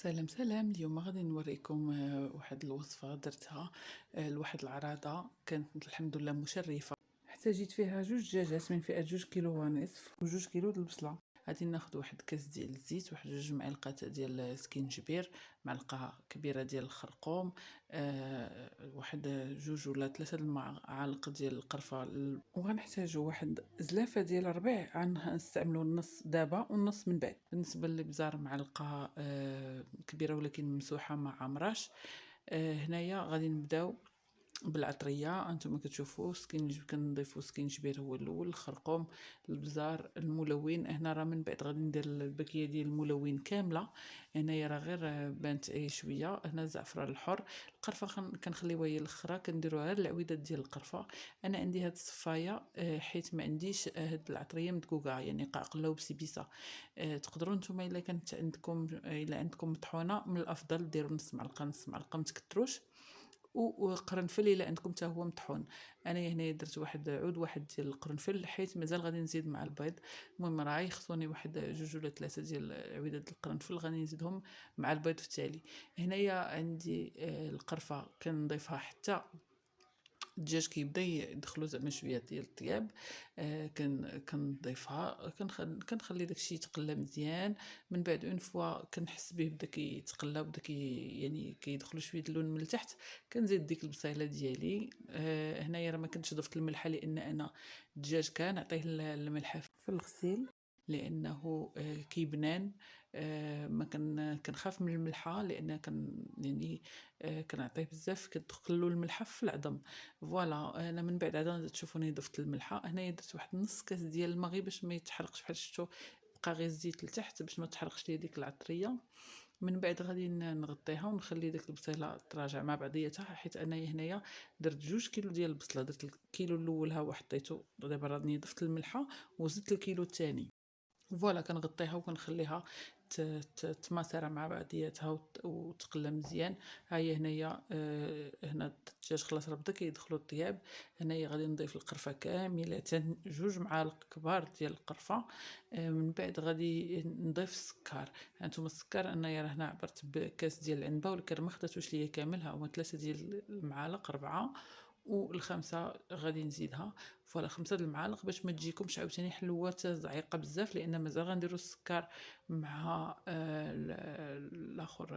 سلام سلام، اليوم غادي نوريكم واحد الوصفة درتها لواحد العراضة كانت الحمد لله مشرفة. احتاجيت فيها جوج دجاجات من فئة 2 كيلو ونصف وجوج كيلو د البصلة. غادي ناخد واحد كاس ديال الزيت، واحد 2 معالق ديال السكينجبير، معلقة كبيرة ديال الخرقوم، واحد 2 ولا 3 المعالق ديال القرفة وغنحتاجو واحد زلافة ديال الربيع، غنستعملو النص دابا والنص من بعد. بالنسبة للابزار معلقة كبيرة ولكن ممسوحة ما عمراش. هنايا غادي نبداو بالعطريه. انتم كتشوفوا كنضيفوا سكينجبير هو الاول، الخرقوم، البزار، الملون. هنا راه من بعد غادي ندير الباكيه ديال الملون كامله. هنايا راه غير بانت اي شويه. هنا الزعفران الحر، القرفه كنخليوها هي الاخرى، كنديروها غير العويدات ديال القرفه. انا عندي هاد الصفايه حيت ما عنديش هاد العطريه مدقوقه يعني قاقله وبسبيسه. تقدروا نتوما الا كانت عندكم الا عندكم مطحونه من الافضل ديروا نص معلقه نص معلقه، متكتروش. وقرنفل الا عندكم حتى هو مطحون. انا هنا درت واحد عود واحد ديال القرنفل حيت مازال غادي نزيد مع البيض. المهم راه يخصوني واحد 2 ولا 3 ديال عويدات القرنفل غادي نزيدهم مع البيض في التالي. هنايا عندي القرفه كنضيفها حتى الدجاج كيبدا يدخلو زعما شويه ديال الطياب. كنضيفها، كنخلي داكشي يتقلى مزيان. من بعد اون فوا كنحس به بدا كيتقلى وبدا يعني كيدخلو شويه اللون من التحت، كنزيد ديك البصيله ديالي. هنايا راه ما كنتش ضفت الملحه لان انا الدجاج كان عطيه الملحه في الغسيل لانه كيبنان. ما كنخاف من الملحه لان يعني كنعطيه بزاف كتدخلو الملحه في العظم. فوالا انا من بعد عاد تشوفوني ضفت الملحه. هنايا درت واحد نص كاس ديال الماء غير باش ما يتحرقش، بحال شفتوا بقى غير الزيت لتحت باش ما تحرقش ليا ديك العطريه. من بعد غادي نغطيها ونخلي ديك البصيله تراجع مع بعضياتها، حيت انايا هنايا درت 2 كيلو ديال البصله. درت الكيلو الاول ها وحطيته، دابا راني ضفت الملحه وزدت الكيلو الثاني. فوالا كنغطيها وكنخليها تماسر مع بعضياتها وتقلى مزيان. ها هي هنايا هنا الدجاج خلاص راه بدا كيدخلو الطياب. هنايا غادي نضيف القرفه كامله، 2 معالق كبار ديال القرفه. من بعد غادي نضيف السكر. هانتوما السكر انايا راه هنا عبرت بكاس ديال العنبه ولكن ما خداتوش ليا كامل، ها هما 3 ديال المعالق 4 والخامسه غادي نزيدها. فوالا 5 د المعالق باش ما تجيكمش عاوتاني حلوات زعيقه بزاف، لان مازال غنديروا السكر مع الاخر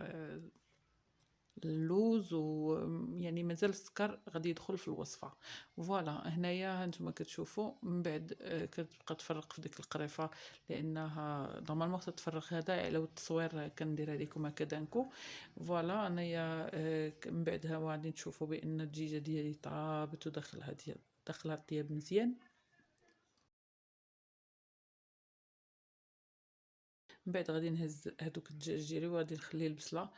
اللوز ويعني مازال السكر غادي يدخل في الوصفه. فوالا هنايا هانتوما كتشوفوا من بعد كتبقى تفرق في ديك القريفه لانها نورمالمون تتفرق. هذا على التصوير كنديرها لكم هكذا نكو. فوالا انايا من بعدها غادي تشوفوا بان الدجاجه ديالي طابت داخلها الطياب مزيان. من بعد غادي نهز هذوك الدجاج ديالي وغادي نخلي البصله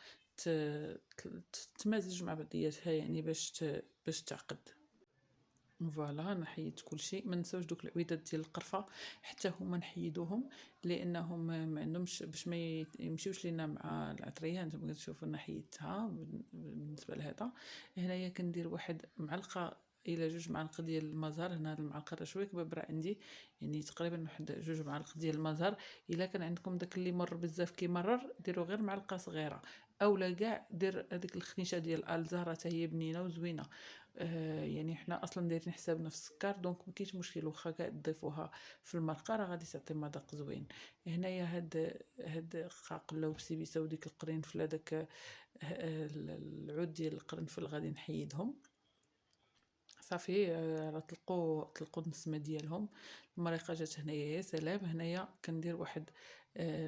تمازج مع بعضياتها يعني باش تعقد. فوالا نحيد كلشي. ما نساوش دوك العويدات ديال القرفه حتى هما نحيدوهم لانهم ما عندهمش باش ما يمشيوش لينا مع العطريه. نتوما كتشوفوا انا حيدتها بالنسبه لهذا. هنايا كندير واحد معلقه الى 2 معالق ديال المزهر. هنا هاد المعلقه راه شويه كبيره عندي، يعني تقريبا واحد 2 معالق ديال المزهر. الا كان عندكم داك اللي مر بزاف كيمرر ديروا غير معلقه صغيره، اولا كاع دير هذيك الخنيشه ديال الزهره حتى هي بنينه وزوينه. يعني حنا اصلا دايرين حسابنا في السكر دونك ما كاينش مشكل واخا كاع تضيفوها في المرقه راه غادي تعطي مذاق زوين. هنايا هاد قاقله وبسيبيسه وديك القرنفل هذاك العود ديال القرنفل غادي نحيدهم صافي. راه طلقوا النسمه ديالهم. المريقه جات هنايا يا سلام. هنايا كندير واحد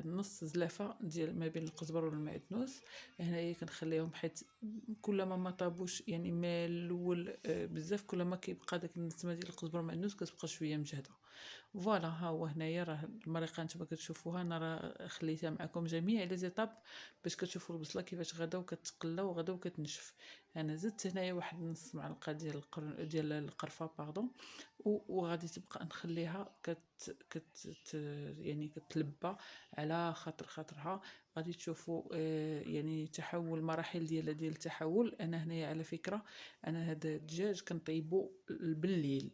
نص زلافه ديال ما بين القزبر والمعدنوس. هنايا كنخليهم حيت كلما ما طابوش يعني ما الاول بزاف كلما كيبقى داك النسمه ديال القزبر والمعدنوس كتبقى شويه مجهده. فوالا ها هو هنايا راه المريقه نتوما كتشوفوها. انا راه خليتها معكم جميع لي زيتاب باش كتشوفوا البصله كيفاش غدا وكتقلى وغدا وكتنشف. انا زدت هنايا واحد نص معلقه ديال القرفه باردون. وغادي تبقى نخليها يعني كتلبى على خاطرها. غادي تشوفوا يعني تحول مراحل ديال التحول. انا هنايا على فكره انا هذا الدجاج كنطيبو بالليل.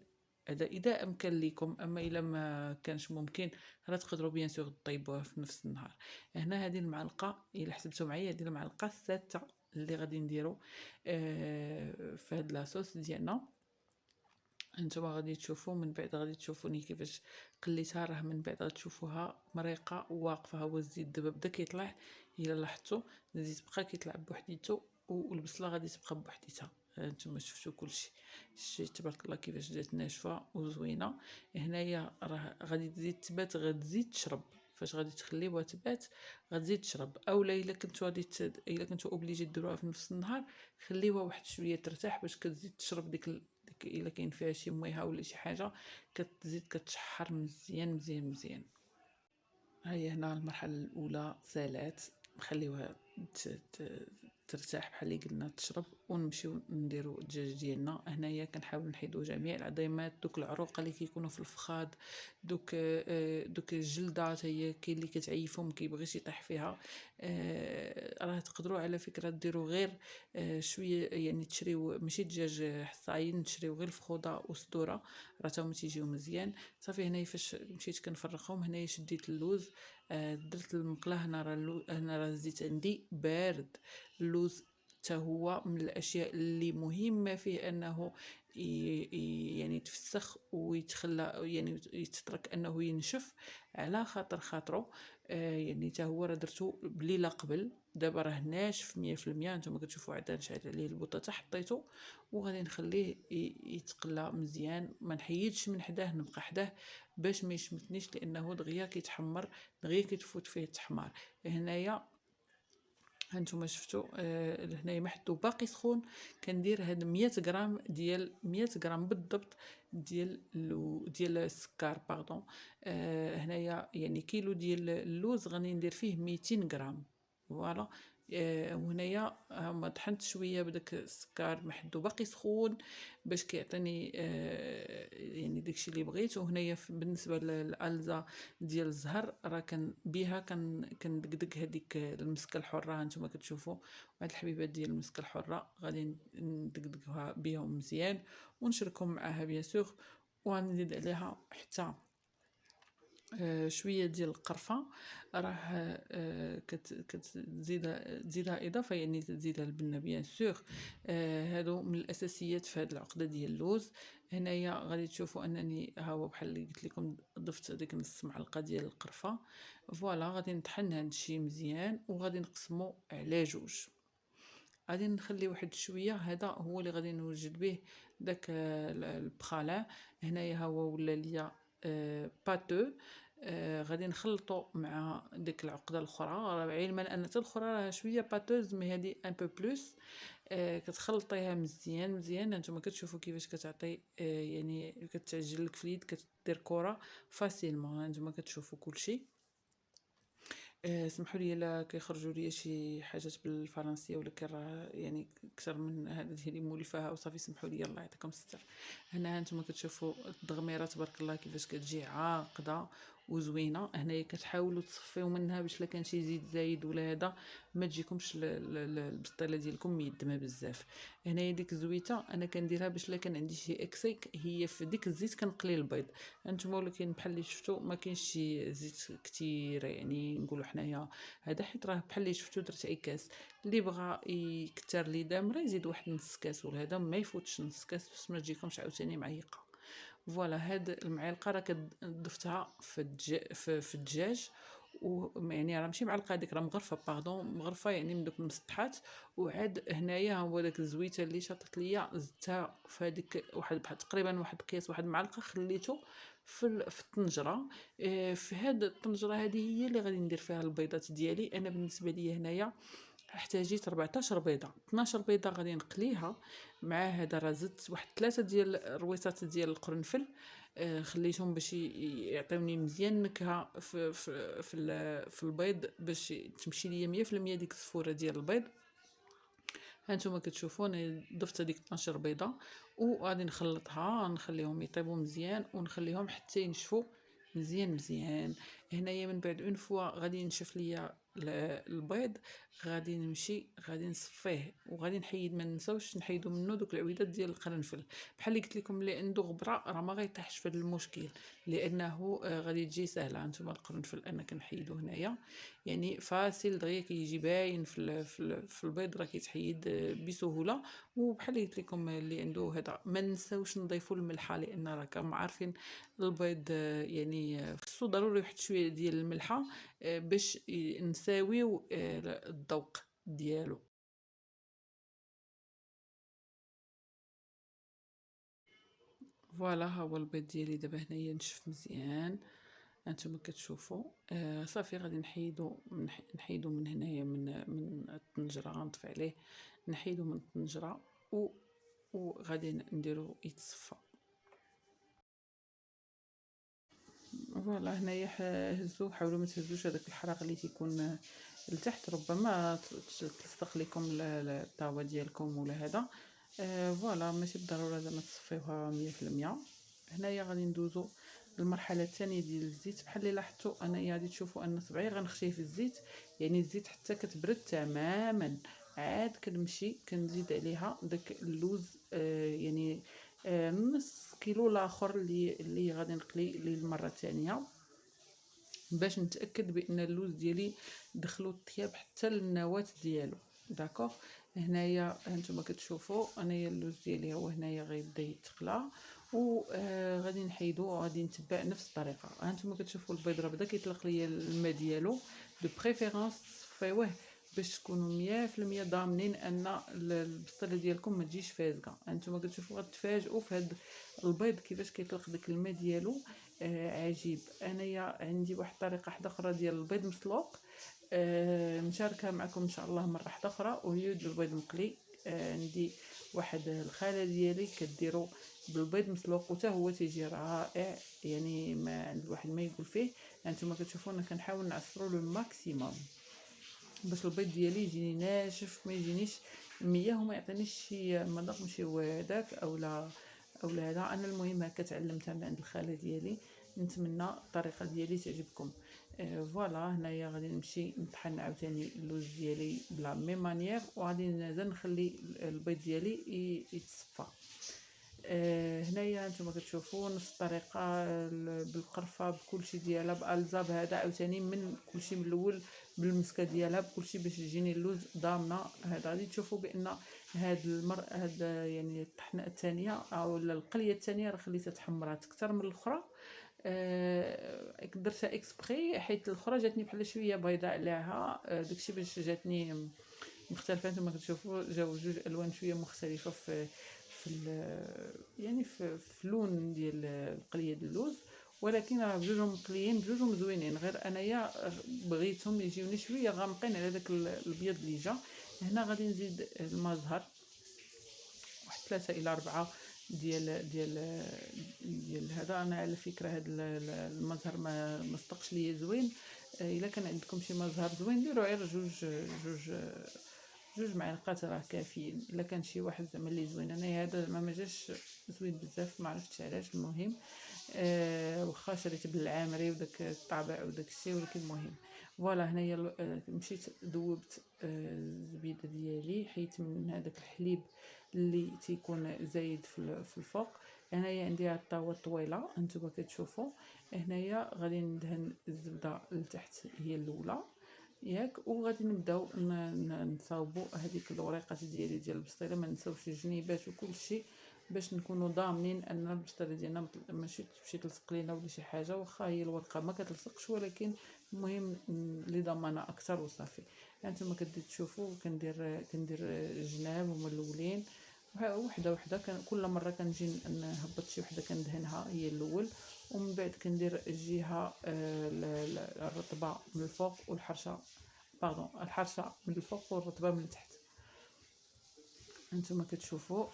هذا اذا امكن لكم، اما الا ما كانش ممكن راه تقدروا بيان سور طيبوها في نفس النهار. هنا هذه المعلقه الا حسبتوا معايا، هذه المعلقه 6 اللي غادي نديرو في هاد لاصوص ديالنا. هانتوما غادي تشوفوا من بعد، غادي تشوفوني كيفاش قليتها، راه من بعد غتشوفوها مريقه وواقفه. هو الزيت دابا بدا كيطلع، الا لاحظتوا الزيت بقى كيطلع بوحديتو والبصله غادي تبقى بوحديتها. هانتوما شفتوا كلشي، شتي تبارك الله كيفاش جات ناشفه وزوينه. هنايا راه غادي تزيد تبات، غتزيد تشرب. فاش غادي تخليوها تبات غتزيد تشرب. اولا الا كنتو غادي الا كنتو اوبليجي ديروها في نص النهار، خليوها واحد شويه ترتاح باش كتزيد تشرب ديك الا كاين فيها شي مويها ولا شي حاجه، كتزيد كتشحر مزيان مزيان مزيان. ها هي هنا المرحله الاولى سالات، نخليوها ترتاح بحال اللي قلنا تشرب، ونمشيو نديرو الدجاج ديالنا. هنايا كنحاول نحيدو جميع العظيمات، دوك العروق اللي كيكونوا في الفخاد، دوك الجلده حتى هي كاين اللي كتعيفو ما كيبغيش يطيح فيها. راه تقدروا على فكره ديروا غير شويه، يعني تشريو ماشي دجاج حصاين، تشريو غير الفخوده والصدوره، راه تاهما تيجيو مزيان. صافي هنايا فاش مشيت كنفرقهم، هنايا شديت اللوز، درت المقله. هنا راه الزيت عندي بارد. اللوز حتى هو من الاشياء اللي مهمه فيه انه يعني يتفسخ ويتخلى، يعني يتترك انه ينشف على خاطرو. يعني حتى هو راه درتو بليله قبل، دابا راه ناشف 100%. نتوما كتشوفوا عاد نشعل عليه البوطه حطيته، وغادي نخليه يتقلى مزيان. ما نحيدش من حداه، نبقى حداه باش ما يشمتنيش، لانه دغيا كيتحمر، دغيا كيتفوت فيه التحمار. هنايا هانتوما شفتوا هنايا محدو باقي سخون. كندير هاد 100 غرام ديال 100 غرام بالضبط ديال السكر باردون. هنايا يعني كيلو ديال اللوز غادي ندير فيه 200 غرام. فوالا. وهنايا هما طحنت شويه بداك السكر محدو باقي سخون باش كيعطيني يعني داكشي اللي بغيت. وهنايا بالنسبه للالزا ديال الزهر، راه بها كندقدق هذيك المسكه الحره. هانتوما كتشوفوا هاد الحبيبات ديال المسكه الحره غادي ندقدقها بهم مزيان ونشركهم معاها بيان سور. وغنزيد عليها حتى شويه ديال القرفه، راه تزيدها اضافه، يعني تزيدها البنه بيان سور. هادو من الاساسيات في هاد العقده ديال اللوز. هنايا غادي تشوفوا انني ها هو بحال اللي قلت لكم ضفت هذيك نص معلقه ديال القرفه. فوالا غادي نطحن هادشي مزيان وغادي نقسمو على جوج. غادي نخلي واحد شويه، هذا هو اللي غادي نوجد به داك البخالان. هنايا ها هو ولا ليا باتو. غادي نخلطو مع ديك العقده الاخرى، علما ان حتى الاخرى راه شويه باتوز، مي هذه ان بو بلوس. كتخلطيها مزيان مزيان. هانتوما كتشوفوا كيفاش كتعطي يعني كتعجن لك في اليد، كدير كره فاسيلمون. هانتوما كتشوفوا كلشي. سمحوا لي الا كيخرجوا لي شي حاجات بالفرنسيه، ولكن راه يعني اكثر من هذه اللي مولفاها وصافي. سمحوا لي، الله يعطيكم الستر. هنا هانتوما كتشوفوا الدغميره تبارك الله كيفاش كتجي عاقده وزوينه. هنايا كتحاولوا تصفيو منها باش لا كان شي زيت زايد ولا هذا ما تجيكمش البسطيله ديالكم ميدمه بزاف. هنايا ديك الزويته انا كنديرها باش لا كان عندي شي اكسيك، هي في ديك الزيت كنقلي البيض. هانتوما ولكن بحال اللي شفتوا ما كاينش شي زيت كثير، يعني نقولوا حنايا هذا، حيت راه بحال اللي شفتوا درت كاس. اللي بغى يكثر لي دامره يزيد واحد نص كاس، ولا هذا ما يفوتش نص كاس باش ما تجيكمش عاوتاني معيقه. فوالا هاد المعلقه راه ضفتها في الدجاج، ويعني راه ماشي معلقه هذيك، راه مغرفه باردون، مغرفه يعني من دوك المسطحات. وعاد هنايا هو داك الزويته اللي شاطت ليا زدتها في هذيك واحد بحال تقريبا واحد قياس واحد المعلقه، خليته في الطنجره. في هاد الطنجره هذه هي اللي غادي ندير فيها البيضات ديالي. انا بالنسبه لي هنايا احتاجيت 14 بيضه. 12 بيضه غادي نقليها، مع هذا راه زدت واحد 3 ديال الرويصات ديال القرنفل. خليتهم باش يعطيوني مزيان نكهه في البيض، باش تمشي ليا 100% ديك الصفوره ديال البيض. هانتوما كتشوفوا انا ضفت هذيك 12 بيضه، وغادي نخلطها نخليهم يطيبوا مزيان ونخليهم حتى ينشفوا مزيان مزيان. هنايا من بعد اون فوا غادي ينشف ليا البيض، غادي نصفيه وغادي نحيد، ما ننساوش نحيدو منه دوك العويدات ديال القرنفل. بحال اللي قلت لكم اللي عنده غبره راه ما غيطيحش في هذا المشكل، لانه غادي تجي سهله. هانتوما القرنفل انا كنحيدو هنايا، يعني فاسيل دغيا كيجي باين في البيض، راه كيتحيد بسهوله. وبحال اللي قلت لكم اللي عنده هذا، ما ننساوش نضيفوا الملحه، لان راكم عارفين البيض يعني خصو ضروري واحد شويه ديال الملحه باش نساويو الذوق ديالو. فوالا ها هو البيض ديالي دابا هنايا نشف مزيان، هانتوما كتشوفوا. صافي غادي نحيدو من هنايا من الطنجره، غنطفي عليه نحيدو من الطنجره وغادي نديرو يتصفى. فوالا هنايا هزو، حاولوا ما تهزوش هذاك الحرق اللي تيكون لتحت، ربما تلصق لكم الطاوه ديالكم ولا هذا. فوالا ماشي بالضروره زعما تصفيوها 100%. هنايا غادي ندوزو المرحله الثانيه ديال الزيت. بحال اللي لاحظتوا انايا غادي تشوفوا ان صبعي غنخشيه في الزيت، يعني الزيت حتى كتبرد تماما، عاد كنمشي كنزيد عليها داك اللوز. يعني نص كيلو لاخر اللي غادي نقلي للمره الثانيه، باش نتاكد بان اللوز ديالي دخلوا الطياب حتى للنواه ديالو. داكوغ. هنايا هانتوما كتشوفوا انايا اللوز ديالي هو هنايا غيبدا يتقلى، و غادي نحيدو وغادي نتبع نفس الطريقه. هانتوما كتشوفوا البيض راه بدا كيطلق ليا الماء ديالو، دو بريفيرونس صفيوه باش تكونوا 100% ضامنين ان البصله ديالكم ما تجيش فازقه. هانتوما كتشوفوا غتفاجئوا في هذا البيض كيفاش كيطلق داك الماء ديالو. عجيب. انايا عندي واحد الطريقه واحده اخرى ديال البيض مسلوق، نشاركها معكم ان شاء الله مره واحده اخرى. وليد البيض مقلي، عندي واحد الخاله ديالي كديرو بالبيض مسلوق وتا هو تيجي رائع، يعني ما عند الواحد ما يقول فيه. هانتوما كتشوفوا انا كنحاول نعصرو لو ماكسيموم باش البيض ديالي يجيني ناشف، ما يجينيش مياه وما يعطينيش شي مذاق ماشي هو هذاك اولا هذا. انا المهم هكا تعلمتها من عند الخاله ديالي، نتمنى الطريقه ديالي تعجبكم. فوالا هنايا غادي نمشي نطحن عاوتاني اللوز ديالي بلا ميم مانيير، وغادي نزال نخلي البيض ديالي يتصفى. هنايا نتوما كتشوفوا نفس الطريقه بالقرفه بكلشي ديالها بالزا بهذا عاوتاني من كلشي من الاول بالمسكه ديالها بكلشي باش يجيني اللوز ضامنه. هذا غادي تشوفوا بان هاد يعني الطحنه الثانيه او القليه الثانيه راه خليتها تحمرات اكثر من الاخرى. درتها اكسبري حيت الاخرى جاتني بحال شويه بيضاء عليها، داكشي باش جاتني مختلفه. نتوما كتشوفوا جاو جوج الوان شويه مختلفه يعني في اللون ديال القليه ديال اللوز، ولكن راه بجوجهم مقليين بجوجهم زوينين، غير انايا بغيتهم يجيوني شويه غامقين على داك الابيض اللي جا. هنا غادي نزيد الماء زهر، واحد 3 إلى 4 ديال هذا. انا على فكره هذا المزهر ما صدقش ليا زوين. الا كان عندكم شي مزهر زوين ديروا غير جوج معالق راه كافيين. الا كان شي واحد زعما اللي زوين، انا هذا ما جاش زوين بزاف، ما عرفتش علاش. المهم واخا شريت بالعامري وداك الطابع وداك الشيء، ولكن المهم فوالا هنايا مشيت ذوبت الزبيده ديالي، حيت من هذاك الحليب اللي تيكون زايد في الفوق. هنايا عندي هاد الطاوه طويله انتما كتشوفوا. هنايا غادي ندهن الزبده لتحت هي الاولى ياك، وغادي نبداو نصاوبوا هذيك الوريقات ديالي ديال البسطيله، ما نساوش الجنيبات وكل شيء باش نكونوا ضامنين ان البسطيله ديالنا ماشي تمشي تلصق لينا ولا شي حاجه. واخا هي الورقه ما كتلصقش، ولكن المهم اللي ضمانه اكثر وصافي. هانتوما كدير تشوفوا كندير الجناب هما الاولين وحده وحده. كل مره كنجي نهبط شي وحده كندهنها هي الاول، ومن بعد كندير الجهه الرطبه من الفوق والحرشه الحرشه من الفوق والرطبه من التحت. انتما كتشوفوا.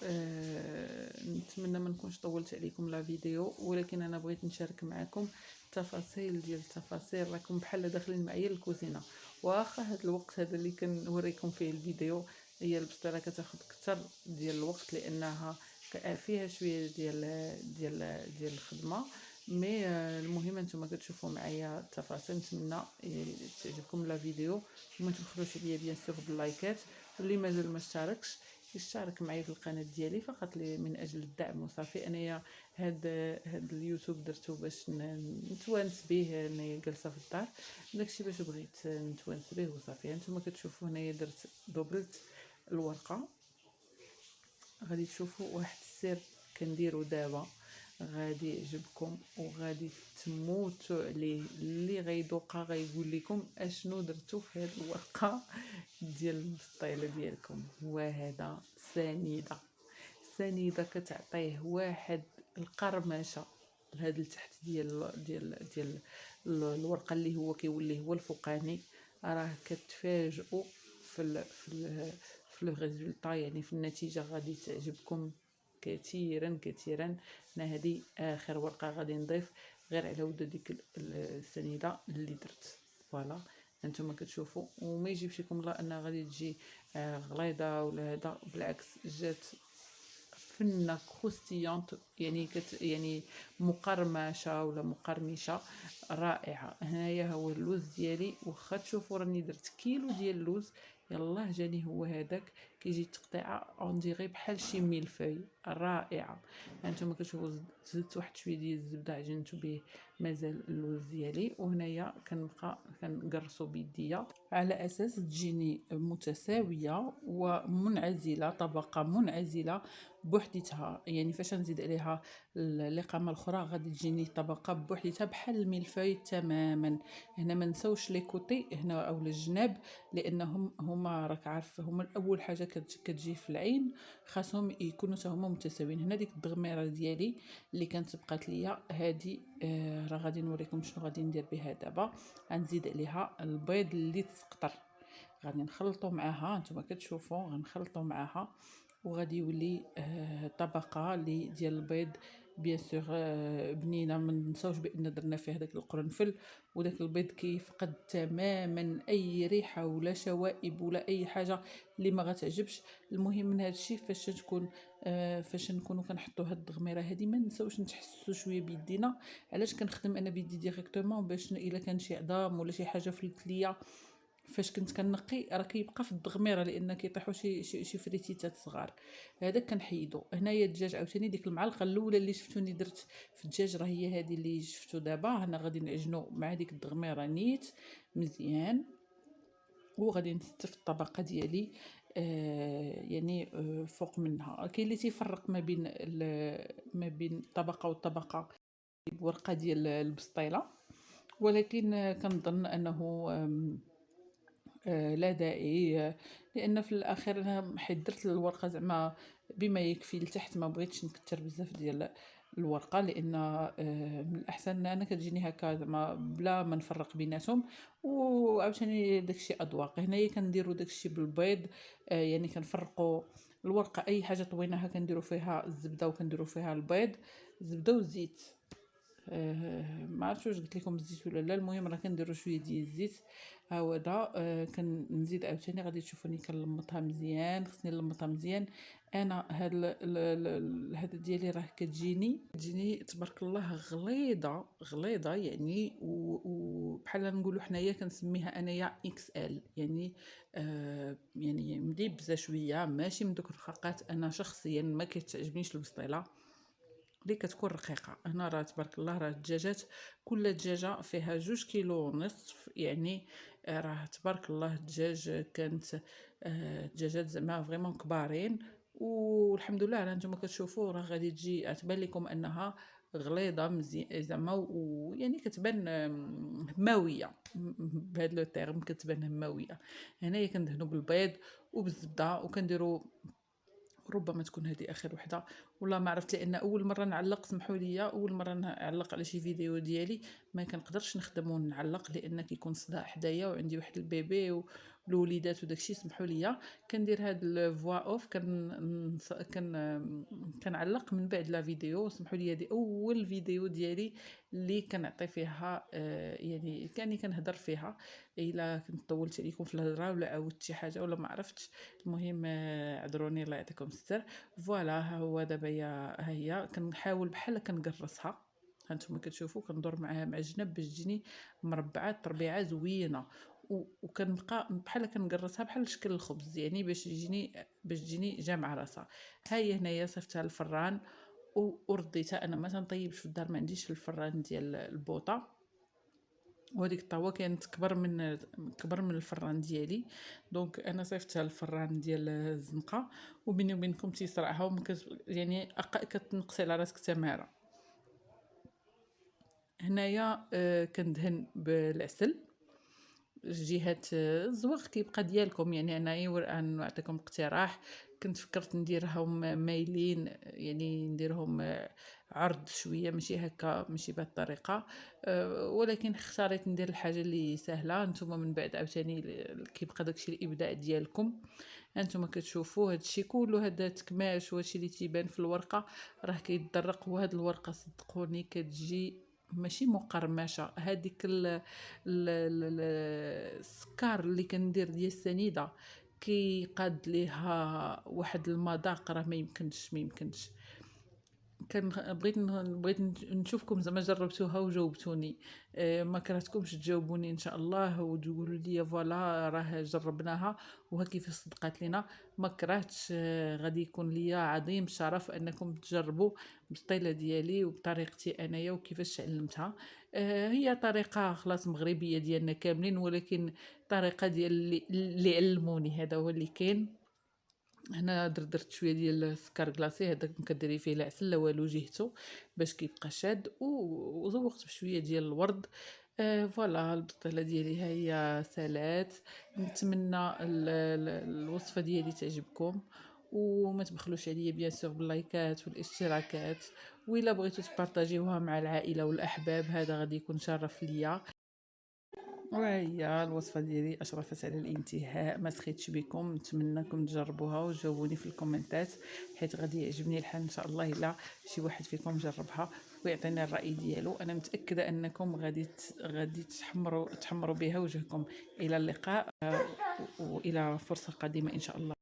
نتمنى ما نكونش طولت عليكم لا فيديو، ولكن انا بغيت نشارك معكم تفاصيل ديال التفاصيل، راكم بحال داخلين معايا للكوزينه. واخا هذا الوقت هذا اللي كنوريكم فيه الفيديو هي البسطيله كتاخذ اكثر ديال الوقت، لانها فيها شويه ديال الخدمه. مي المهم انتم كتشوفوا معايا التفاصيل. نتمنى تعجبكم لا فيديو، وما تبخلوش عليا بيان سور باللايكات، واللي مازال ما اشتركش يشترك معايا في القناه ديالي فقط من اجل الدعم وصافي. انايا هاد اليوتيوب درتو باش نتوانس به، انايا جالسه في الدار، داكشي باش بغيت نتوانس به وصافي. هانتوما كتشوفوا هنايا درت دوبلت الورقه. غادي تشوفوا واحد السر كنديرو دابا غادي يعجبكم وغادي تموتوا عليه. اللي غيدوقها غيقول لكم اشنو درتو في هذه الورقه ديال البسطيله ديالكم. هو هذا سنيده كتعطيه واحد القرمشه لهذا التحت ديال الورقه اللي هو كيولي هو الفوقاني. راه كتفاجئوا في لو ريزولطا، يعني في النتيجه غادي تعجبكم كثيرا كثيرا. انا هذه اخر ورقه غادي نضيف غير على ود ديك السنيده اللي درت. فوالا انتم كتشوفوا، وما يجيبش لكم لا انها غادي تجي غليظه ولا هذا، بالعكس جات فنه كروستيونط، يعني مقرمشه ولا مقرمشه رائعه. هنايا هو اللوز ديالي، واخا تشوفوا راني درت كيلو ديال اللوز، يلاه جاني هو هذاك كيجي تقطيعه اون ديغي بحال شي ميلفوي رائعه. هانتوما كتشوفوا زدت واحد شويه ديال الزبده عجنت به مازال اللوز ديالي. وهنايا كنبقى كنقرصو بيديا على اساس تجيني متساويه ومنعزله، طبقه منعزله بوحديتها. يعني فاش نزيد عليها القامه الاخرى غادي تجيني طبقه بوحديتها بحال الميلفوي تماما. هنا ما نساوش لي كوتي هنا او الجناب، لانهم هما راك عارف هما اول حاجه كتجي في العين، خاصهم يكونوا هما متساويين. هنا ديك الدغميره ديالي اللي كانت بقات ليا هذه راه غادي نوريكم شنو غادي ندير بها دابا. غنزيد عليها البيض اللي تسقطر، غادي نخلطو معاها. نتوما كتشوفوا غنخلطو معاها وغادي يولي طبقه لي ديال البيض بيان سور بنينه. ما ننساوش بان درنا فيه داك القرنفل، وداك البيض كيفقد تماما اي ريحه ولا شوائب ولا اي حاجه اللي ما غتعجبش. المهم من هذا الشيء فاش نكونوا كنحطوا هاد الدغميره هذه ما نساوش نتحسسوا شويه بيدينا. علاش كنخدم انا بيدي ديريكتومون؟ باش الا كان شي عظام ولا شي حاجه فلت ليا فاش كنت كنقي راه كيبقى في الدغميره، لان كيطيحوا شي فريتيتات صغار. هذاك كنحيدو. هنايا الدجاج عاوتاني ديك المعلقه الاولى اللي شفتوني درت في الدجاج راه هي هذه اللي شفتو دابا. هنا غادي نعجنو مع ديك الدغميره نيت مزيان، وغادي نستف الطبقه ديالي يعني فوق منها. كاين اللي تيفرق ما بين طبقه والطبقه بورقه ديال البسطيله، ولكن كنظن انه لا داعي. لان في الاخير انا حيت درت الورقه زعما بما يكفي لتحت، ما بغيتش نكثر بزاف ديال الورقه، لان من الاحسن انا كتجيني هكا زعما بلا ما نفرق بيناتهم. وعاوتاني داكشي اذواق. هنايا كنديروا داكشي بالبيض، يعني كنفرقوا الورقه. اي حاجه طويناها كنديروا فيها الزبده وكنديروا فيها البيض، الزبده والزيت. ما عرفتش واش قلت لكم الزيت ولا لا. المهم راه كنديروا شويه ديال الزيت. ها هو دا كنزيد عاوتاني غادي تشوفوني كنلمطها مزيان، خصني نلمطها مزيان. انا هاد ديالي راه كتجيني تبارك الله غليظه يعني، وبحال نقولوا حنايا كنسميها انايا اكس ال، يعني يعني مديبزه شويه، ماشي من دوك الرقاقات. انا شخصيا ما كتعجبنيش البسطيله اللي كتكون رقيقه. هنا راه تبارك الله راه الدجاجات كل دجاجه فيها 2 كيلو ونصف، يعني راه تبارك الله الدجاج كانت دجاجات زعما فريمون كبارين. والحمد لله راه نتوما كتشوفوا راه غادي تجي تبان لكم انها غليظه مزيان زعما، ويعني كتبان هماويه بهذا لو تيرم، كتبان هماويه. هنايا كندهنوا بالبيض وبالزبده وكنديروا. ربما تكون هذه اخر وحده والله ما عرفت، لان اول مره نعلق، سمحوا لي اول مره نعلق على شي فيديو ديالي ما كنقدرش نخدم ونعلق لان كيكون صداع حدايا وعندي واحد البيبي والوليدات وداكشي. سمحوا لي كندير هاد الفوا اوف كنعلق من بعد لا فيديو. سمحوا لي هذه اول فيديو ديالي اللي كنعطي فيها يعني كاني كنهضر فيها. الا كنت طولت عليكم في الهضره ولا عاودت شي حاجه ولا ما عرفتش، المهم عذروني الله يعطيكم الستر. فوالا ها هو دابا ها هي كنحاول بحال كنقرصها هانتوما كتشوفوا كندور معاها معجنه باش تجيني مربعات تربيعه زوينه، وكنبقى بحال كنقرصها بحال شكل الخبز، يعني باش تجيني جامعه راسها. ها هي هنايا صيفطتها للفران ورديتها. انا ما تنطيبش في الدار، ما عنديش الفران ديال البوطه، وهذيك الطاوه كانت كبر من الفران ديالي، دونك انا صيفطتها للفران ديال الزنقه. وبيني وبينكم تيصراحه يعني كتنقصي على راسك تماره. هنايا كندهن بالعسل جهات الزواق كيبقى ديالكم، يعني انايا نعطيكم اقتراح. كنت فكرت نديرهم مايلين، يعني نديرهم عرض شويه، ماشي هكا، ماشي بهذه الطريقه. ولكن اختاريت ندير الحاجه اللي سهله. نتوما من بعد عاوتاني كيبقى داكشي الابداع ديالكم. هانتوما كتشوفوا هادشي كله، هذا التكماش وهادشي اللي تيبان في الورقه راه كيتدرق. وهاد الورقه صدقوني كتجي ماشي مقرمشه، هذيك السكر اللي كندير ديال السنيده كيقاد ليها واحد المذاق راه ما يمكنش. بغيت نشوفكم زعما جربتوها وجاوبتوني. ما كرهتكمش تجاوبوني ان شاء الله وتقولوا لي فوالا راه جربناها وها كيفاش صدقات لينا. ما كرهتش. غادي يكون ليا عظيم الشرف انكم تجربوا بالطيله ديالي وبطريقتي انايا وكيفاش علمتها. هي طريقه خلاص مغربيه ديالنا كاملين، ولكن طريقه ديال اللي علموني هذا هو اللي كاين. هنا درت شويه ديال السكر كلاصي، هذاك كديري فيه العسل لا والو جهته باش كيبقى شاد، وزوقت بشويه ديال الورد. فوالا البطيله ديالي ها هي سالات. نتمنى الوصفه ديالي تعجبكم، وما تبخلوش عليا بيان سور باللايكات والاشتراكات، وإلا بغيتو تبارطاجيوها مع العائله والاحباب هذا غادي يكون شرف ليا. وهي الوصفة ديالي أشرفت على الانتهاء. ما سخيتش بكم، نتمنىكم تجربوها وجاوبوني في الكومنتات، حيت غادي يعجبني الحال ان شاء الله الا شي واحد فيكم جربها ويعطينا الرأي ديالو. انا متأكدة انكم غادي تحمروا بها وجهكم. الى اللقاء والى فرصة قادمة ان شاء الله.